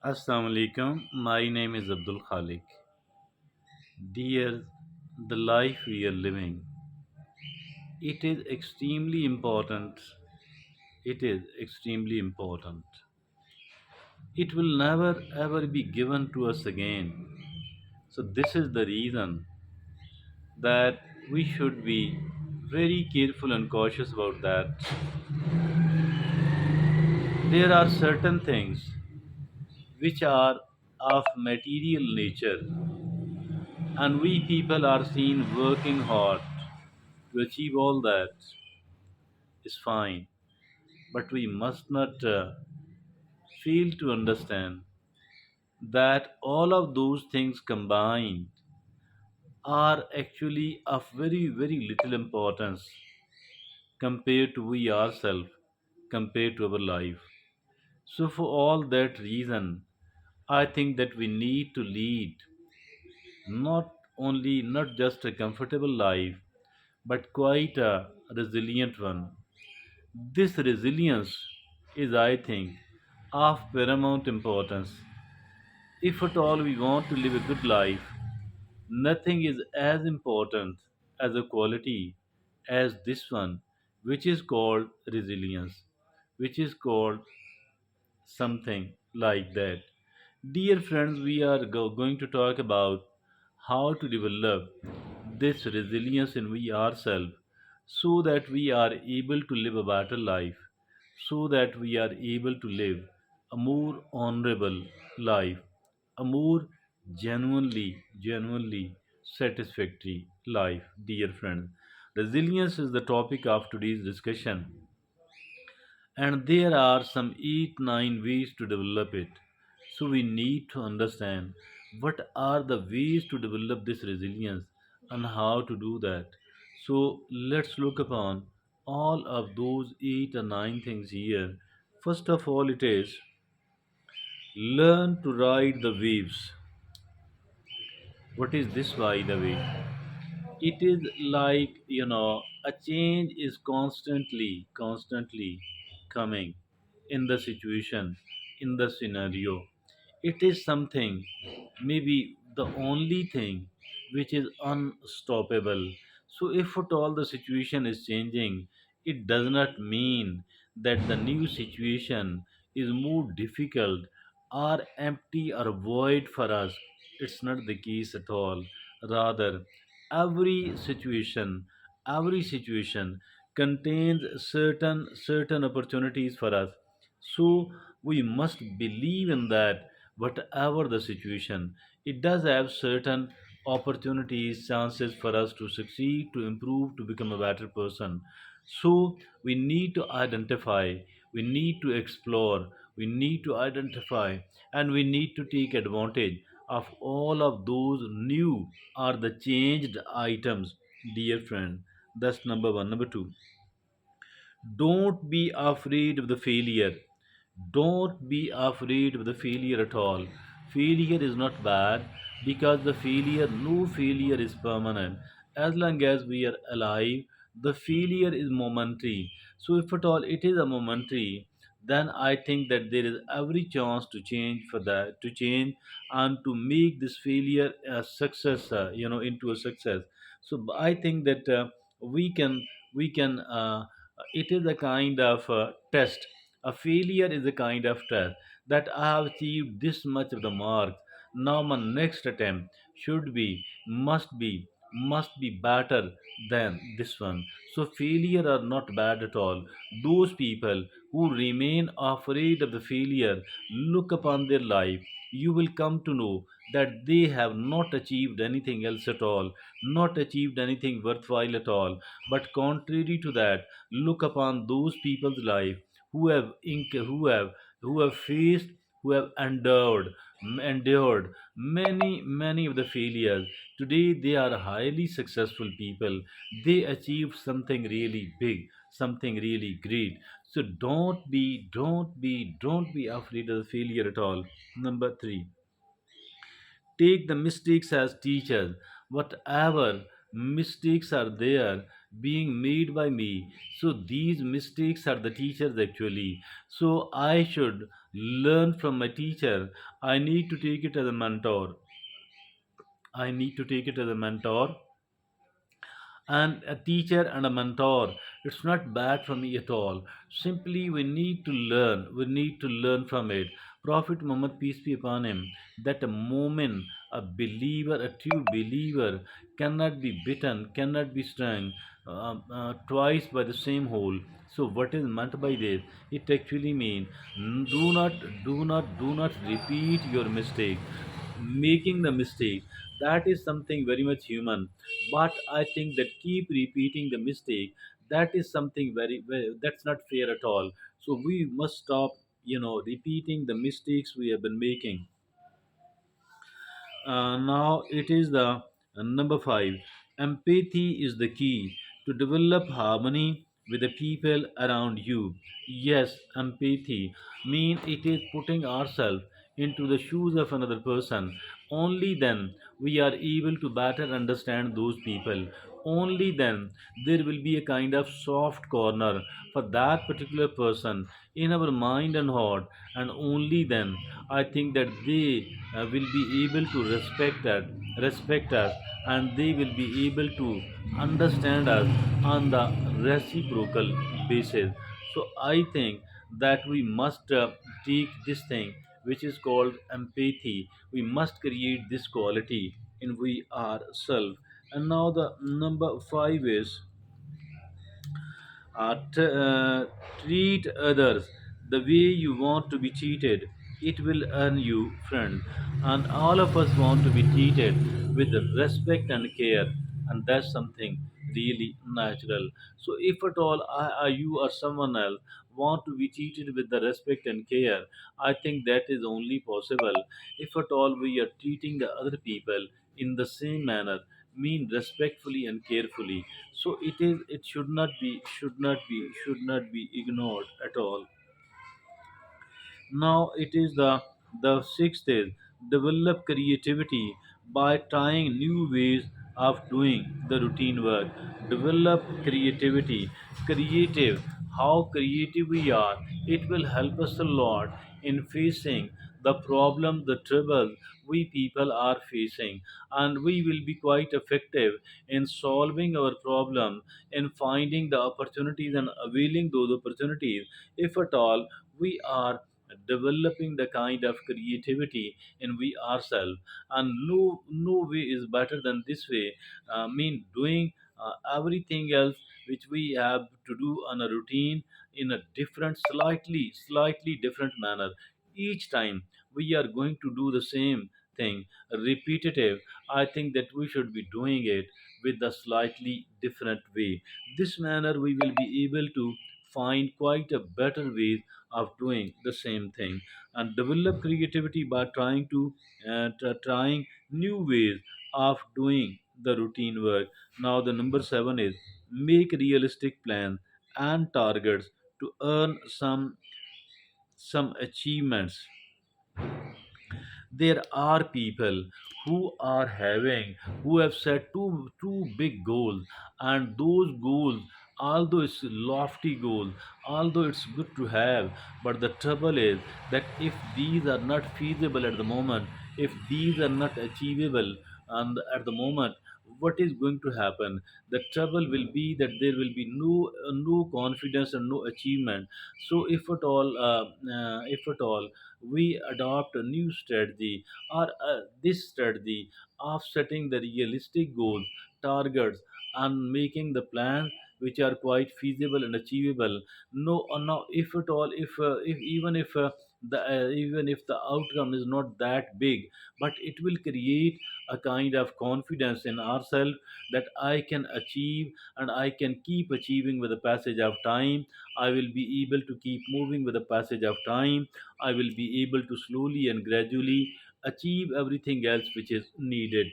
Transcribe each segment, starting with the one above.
Assalamu alaikum. My name is Abdul Khalik. Dear, the life we are living, it is extremely important. It is extremely important. It will never ever be given to us again. So, this is the reason that we should be very careful and cautious about that. There are certain things which are of material nature, and we people are seen working hard to achieve all that is fine, but we must not fail to understand that all of those things combined are actually of very, very little importance compared to we ourselves, compared to our life. So, for all that reason, I think that we need to lead not just a comfortable life, but quite a resilient one. This resilience is, I think, of paramount importance. If at all we want to live a good life, nothing is as important as a quality as this one, which is called resilience, which is called something like that. Dear friends, we are going to talk about how to develop this resilience in we ourselves so that we are able to live a better life, so that we are able to live a more honorable life, a more genuinely satisfactory life, dear friends. Resilience is the topic of today's discussion, and there are some 8 9 ways to develop it. So we need to understand what are the ways to develop this resilience and how to do that. So let's look upon all of those 8 or 9 things here. First of all, it is learn to ride the waves. What is this, by the way? It is like, a change is constantly coming in the situation, in the scenario. It is something, maybe the only thing which is unstoppable. So if at all the situation is changing, it does not mean that the new situation is more difficult or empty or void for us. It's not the case at all. Rather, every situation contains certain opportunities for us. So we must believe in that. Whatever the situation, it does have certain opportunities, chances for us to succeed, to improve, to become a better person. So we need to identify, we need to explore, we need to identify, and we need to take advantage of all of those new or the changed items, dear friend. That's number one. Number two, don't be afraid of the failure. Don't be afraid of the failure at all. Failure is not bad because no failure is permanent. As long as we are alive, the failure is momentary. So, if at all it is a momentary, then I think that there is every chance to change for that, to change and to make this failure a success, into a success. So, I think that we can. It is a kind of test. A failure is a kind of test that I have achieved this much of the mark. Now my next attempt must be better than this one. So failure are not bad at all. Those people who remain afraid of the failure, look upon their life, you will come to know that they have not achieved anything else at all, not achieved anything worthwhile at all. But contrary to that, look upon those people's life who have who have faced, who have endured many of the failures. Today they are highly successful people. They achieved something really big, something really great. So don't be afraid of the failure at all. Number three, take the mistakes as teachers. Whatever Mistakes are there being made by me. So these mistakes are the teachers actually. So I should learn from my teacher. I need to take it as a mentor. I need to take it as a mentor and a teacher and a mentor. It's not bad for me at all. Simply, we need to learn. We need to learn from it. Prophet Muhammad, peace be upon him, that a moment, a believer, a true believer, cannot be bitten, cannot be stung twice by the same hole. So, what is meant by this? It actually means do not repeat your mistake. Making the mistake, that is something very much human, but I think that keep repeating the mistake, that is something that's not fair at all. So we must stop, repeating the mistakes we have been making. Now it is the number five. Empathy is the key to develop harmony with the people around you. Yes, empathy means it is putting ourselves into the shoes of another person. Only then we are able to better understand those people. Only then there will be a kind of soft corner for that particular person in our mind and heart, and only then I think that they will be able to respect us, and they will be able to understand us on the reciprocal basis. So I think that we must take this thing which is called empathy. We must create this quality in we ourselves. And now the number five is treat others the way you want to be treated. It will earn you friends. And all of us want to be treated with respect and care, and that's something really natural. So, if at all you or someone else want to be treated with the respect and care, I think that is only possible if at all we are treating the other people in the same manner, mean respectfully and carefully. So it should not be ignored at all. Now it is the sixth is develop creativity by trying new ways of doing the routine work. Develop creativity. Creative. How creative we are, it will help us a lot in facing the problem, the trouble we people are facing, and we will be quite effective in solving our problem, in finding the opportunities and availing those opportunities. If at all we are developing the kind of creativity in we ourselves, and no way is better than this way. Mean doing everything else which we have to do on a routine in a different, slightly different manner. Each time we are going to do the same thing, repetitive, I think that we should be doing it with a slightly different way. This manner we will be able to find quite a better way of doing the same thing, and develop creativity by trying new ways of doing the routine work. Now the number seven is make realistic plans and targets to earn some achievements. There are people who have set two big goals, and those goals, although it's lofty goals, although it's good to have, but the trouble is that if these are not feasible at the moment, if these are not achievable and at the moment, what is going to happen? The trouble will be that there will be no confidence and no achievement. So if at all we adopt a new strategy, or this strategy of setting the realistic goals, targets, and making the plans which are quite feasible and achievable. No, now if at all, if even if the outcome is not that big, but it will create a kind of confidence in ourselves that I can achieve, and I can keep achieving with the passage of time. I will be able to keep moving with the passage of time. I will be able to slowly and gradually achieve everything else which is needed.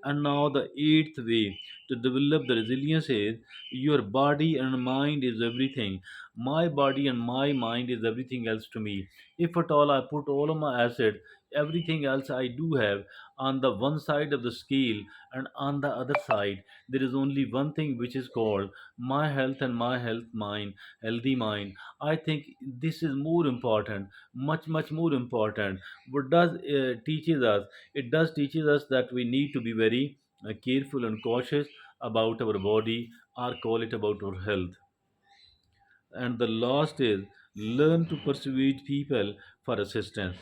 And now the eighth way, to develop the resilience is your body and mind is everything. My body and my mind is everything else to me. If at all I put all of my assets, everything else I do have, on the one side of the scale, and on the other side there is only one thing which is called my health and my health mind, healthy mind. I think this is more important, much more important. What does teaches us? It does teaches us that we need to be very careful and cautious about our body, or call it about our health. And the last is learn to persuade people for assistance.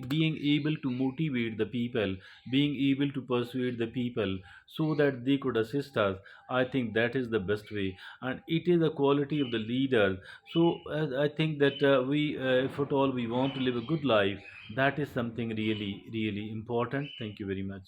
Being able to motivate the people, being able to persuade the people so that they could assist us, I think that is the best way, and it is a quality of the leader. So I think that if at all we want to live a good life, that is something really important. Thank you very much.